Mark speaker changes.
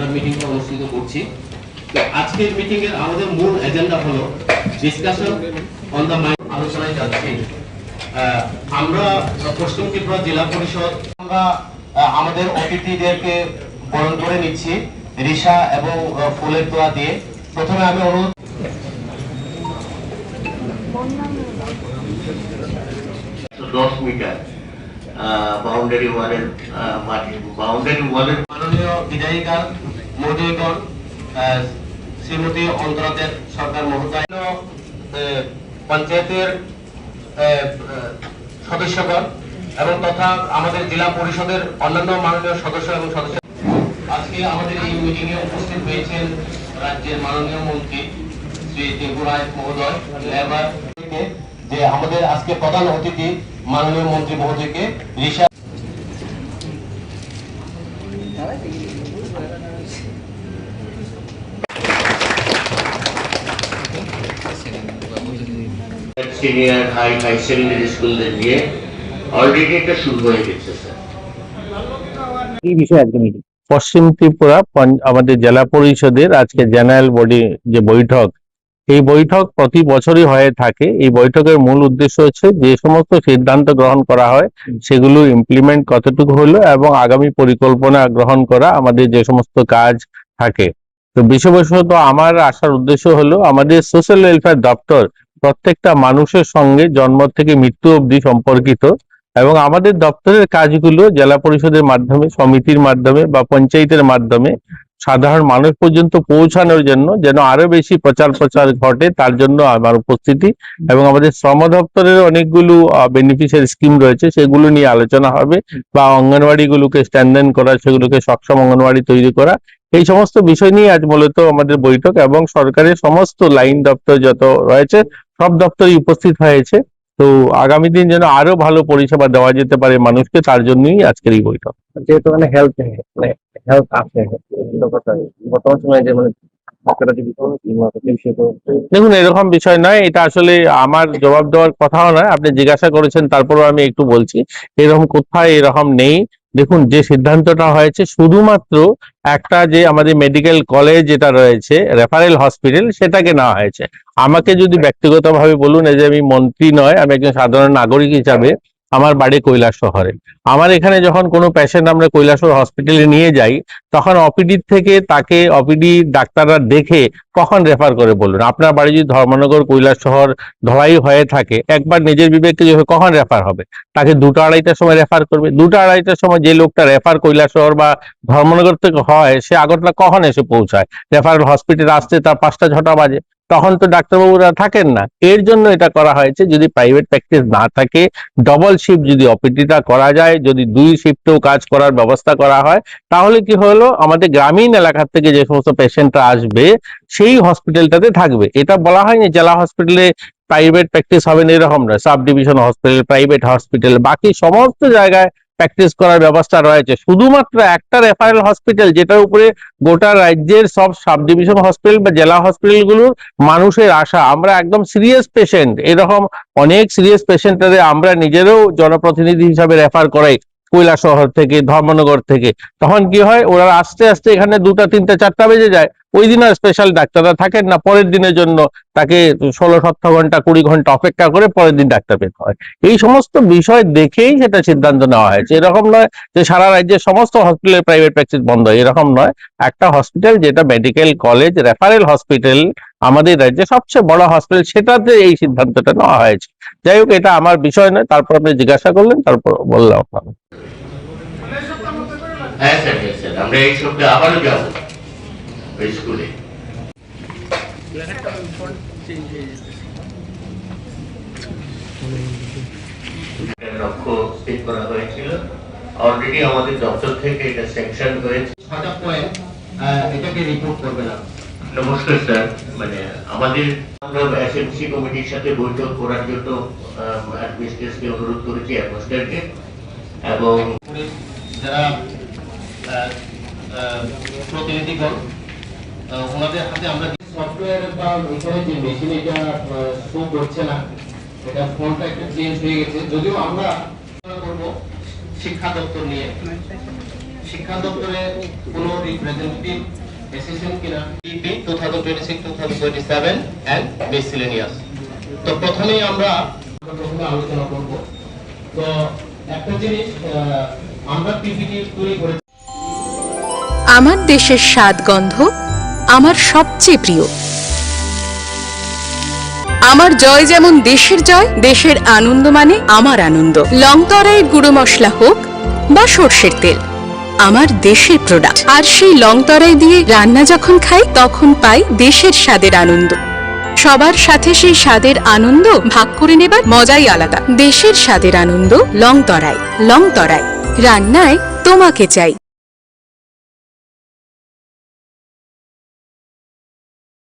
Speaker 1: আমরা মিটিংটা অনুষ্ঠিত করছি। তো আজকের মিটিং এর আমাদের মূল এজেন্ডা হলো ডিসকাশন অন দ্য মাইন্ড, আলোচনায় যাচ্ছি। আমরা পশ্চিম ত্রিপুরা জেলা পরিষদ আমরা আমাদের অতিথিদেরকে বরণ করে নিচ্ছি রিসা এবং ফুলের তোয়া দিয়ে। প্রথমে আমি অনুরোধ
Speaker 2: 10 মিটার বাউন্ডারি ওয়ালের বাউন্ডারি ওয়ালের
Speaker 1: মাননীয় বিধায়িকা মহোদয়গণ, শ্রীমতী অন্তরা দেব সরকার মহোদয়, পঞ্চায়েতের সদস্যগণ এবং তথা আমাদের জেলা পরিষদের অন্যান্য মাননীয় সদস্য এবং সদস্য, আজকে আমাদের এই মিটিং এ উপস্থিত হয়েছেন রাজ্যের মাননীয় মন্ত্রী শ্রী টেঙ্গু রায় মহোদয়, লেবার থেকে যে আমাদের আজকে প্রধান অতিথি মাননীয় মন্ত্রী মহোদয়কে রিসা
Speaker 2: সিনিয়র হাই সেকেন্ডারি স্কুলদের নিয়ে অলরেডি এটা শুরু হয়ে গেছে স্যার।
Speaker 3: এই বিষয়ে আজকে মিটিং পশ্চিম ত্রিপুরা আমাদের জেলা পরিষদের আজকে জেনারেল বডি যে বৈঠক, এই বৈঠক প্রতি বছরই হয়ে থাকে। এই বৈঠকের মূল উদ্দেশ্য হচ্ছে যে সমস্ত সিদ্ধান্ত গ্রহণ করা হয় সেগুলো ইমপ্লিমেন্ট কতটুকু হলো এবং আগামী পরিকল্পনা গ্রহণ করা আমাদের যে সমস্ত কাজ থাকে। তো বিশেষত আমার আসার উদ্দেশ্য হলো আমাদের সোশ্যাল ওয়েলফেয়ার দপ্তর প্রত্যেকটা মানুষের সঙ্গে জন্ম থেকে মৃত্যু অবধি সম্পর্কিত এবং আমাদের দপ্তরের কাজগুলো জেলা পরিষদের মাধ্যমে, সমিতির মাধ্যমে বা পঞ্চায়েতের মাধ্যমে সাধারণ মানুষ পর্যন্ত পৌঁছানোর জন্য যেন আরো বেশি প্রচার ঘটে, তার জন্য আমার উপস্থিতি। এবং আমাদের শ্রম দপ্তরের অনেকগুলো বেনিফিশিয়ারি স্কিম রয়েছে, সেগুলো নিয়ে আলোচনা হবে বা অঙ্গনওয়াড়ি গুলোকে স্ট্যান্ডার্ড করা, সেগুলোকে সক্ষম অঙ্গনওয়াড়ি তৈরি করা, এই সমস্ত বিষয় নিয়ে আজ মূলত আমাদের বৈঠক। এবং সরকারের সমস্ত লাইন দপ্তর যত রয়েছে সব দপ্তরই উপস্থিত হয়েছে। তো আগামী দিন যেন আরো ভালো পরিষেবা দেওয়া যেতে পারে মানুষকে, তার জন্যই আজকের এই বৈঠক। যেহেতু হেলথ আছে বর্তমান সময়ে যে দেখুন, এরকম বিষয় নয়, এটা আসলে আমার জবাব দেওয়ার কথাও নয়, আপনি জিজ্ঞাসা করেছেন তারপরেও আমি একটু বলছি। এরকম কোথায় এরকম নেই। দেখুন, যে সিদ্ধান্তটা হয়েছে শুধুমাত্র একটা যে আমাদের মেডিকেল কলেজ যেটা রয়েছে রেফারেল হসপিটাল, সেটাকে নেওয়া হয়েছে। আমাকে যদি ব্যক্তিগতভাবে বলুন, এই যে আমি মন্ত্রী নয়, আমি একজন সাধারণ নাগরিক হিসাবে আমার বাড়ি কৈলাসহরে। আমার এখানে যখন কোনো পেশেন্ট আমরা কৈলাসহর হসপিটালে নিয়ে যাই, তখন ওপিডি থেকে তাকে ওপিডি ডাক্তাররা দেখে কখন রেফার করে বলুন। আপনার বাড়ি যদি ধর্মনগর, কৈলাসহর, ধলাই হয়ে থাকে, একবার নিজের বিবেককে কখন রেফার হবে? তাকে 2টা-2:30টার সময় রেফার করবে। 2টা-2:30টার সময় যে লোকটা রেফার কৈলাসহর বা ধর্মনগর থেকে হয়, সে আগরতলা কখন এসে পৌঁছায়? রেফারেল হসপিটালে আসতে তার 5টা-6টা বাজে। তখন তো ডাক্তারবাবুরা থাকেন না। এর জন্য এটা করা হয়েছে, যদি প্রাইভেট প্র্যাকটিস না থাকে, ডবল শিফট যদি ওপিডিটা করা যায়, যদি 2 শিফটেও কাজ করার ব্যবস্থা করা হয়, তাহলে কি হলো, আমাদের গ্রামীণ এলাকা থেকে যে সমস্ত পেশেন্টরা আসবে সেই হসপিটালটাতে থাকবে। এটা বলা হয়নি জেলা হসপিটালে প্রাইভেট প্র্যাকটিস হবে না, এরকম নয়। Sub division hospital, private hospital, বাকি সমস্ত জায়গায় প্র্যাকটিস করার ব্যবস্থা রয়েছে। শুধুমাত্র একটা রেফারেল হসপিটাল, যেটার উপরে গোটা রাজ্যের সব সাব ডিভিশন হসপিটাল বা জেলা হসপিটালগুলোর মানুষের আশা। আমরা একদম সিরিয়াস পেশেন্ট, এরকম অনেক সিরিয়াস পেশেন্টদের আমরা নিজেরাও জনপ্রতিনিধি হিসাবে রেফার করাই কৈলাসহর থেকে, ধর্মনগর থেকে। তখন কি হয়, ওরা আস্তে আস্তে এখানে 2টা, 3টা, 4টা বেজে যায়। ওই দিন আর স্পেশাল ডাক্তাররা থাকেন না, পরের দিনের জন্য তাকে 16-17 ঘন্টা, 20 ঘন্টা অপেক্ষা করে পরের দিন ডাক্তার পেতে হয়। এই সমস্ত বিষয় দেখেই সেটা সিদ্ধান্ত নেওয়া হয়েছে। এরকম নয় যে সারা রাজ্যের সমস্ত হসপিটালে প্রাইভেট প্র্যাকটিস বন্ধ, এরকম নয়। একটা হসপিটাল যেটা মেডিকেল কলেজ রেফারেল হসপিটাল, আমাদের রাজ্যে সবচেয়ে বড় হসপিটাল, সেটাতে এই সিদ্ধান্তটা নেওয়া হয়েছে। যাই হোক, এটা আমার বিষয় নয়। তারপর আপনি জিজ্ঞাসা করলেন, তারপর বললাম।
Speaker 2: হ্যাঁ স্যার, হ্যাঁ স্যার, আমরা এই সপ্তাহে আবারও যাবো স্কুলে। লক্ষ্য স্থির করা হয়েছিল, অলরেডি আমাদের দপ্তর থেকে এটা স্যাংশন হয়েছে।
Speaker 1: 6টা পয়েন্ট এটাকে রিপোর্ট করবেন।
Speaker 2: নমস্কার স্যার, আমাদের আমরা এসএমসি কমিটির সাথে বৈঠক করার জন্য অ্যাডমিনিস্ট্রেশনকে অনুরোধ করেছি, অ্যাডমিনিস্ট্রেটরকে, এবং
Speaker 1: যারা প্রতিনিধিগণ, ওনাদের হাতে আমরা সফটওয়্যার বা এখানে যে মেশিন এটা শো করছে না, এটা ফোনটা একটু চেঞ্জ হয়ে গেছে। যদিও আমরা করব শিক্ষা দপ্তর নিয়ে, শিক্ষা দপ্তরে কোনো রিপ্রেজেন্টেটিভ অ্যাসিস্ট্যান্ট কিনা ইপি 2026-2027 এন্ড মিসেলেনিয়াস। তো প্রথমেই আমরা আলোচনা করব। তো একটা জিনিস আমরা পিপিটি তৈরি করে
Speaker 4: আমার দেশের স্বাদ গন্ধ আমার সবচেয়ে প্রিয়। আমার জয় যেমন দেশের জয়, দেশের আনন্দ মানে আমার আনন্দ। লংতরাইয়ের গুঁড়ো মশলা হোক বা সর্ষের তেল, আমার দেশের প্রোডাক্ট। আর সেই লংতরাই দিয়ে রান্না যখন খাই তখন পাই দেশের স্বাদের আনন্দ। সবার সাথে সেই স্বাদের আনন্দ ভাগ করে নেবার মজাই আলাদা। দেশের স্বাদের আনন্দ লংতরাই। লংতরাই, রান্নায় তোমাকে চাই।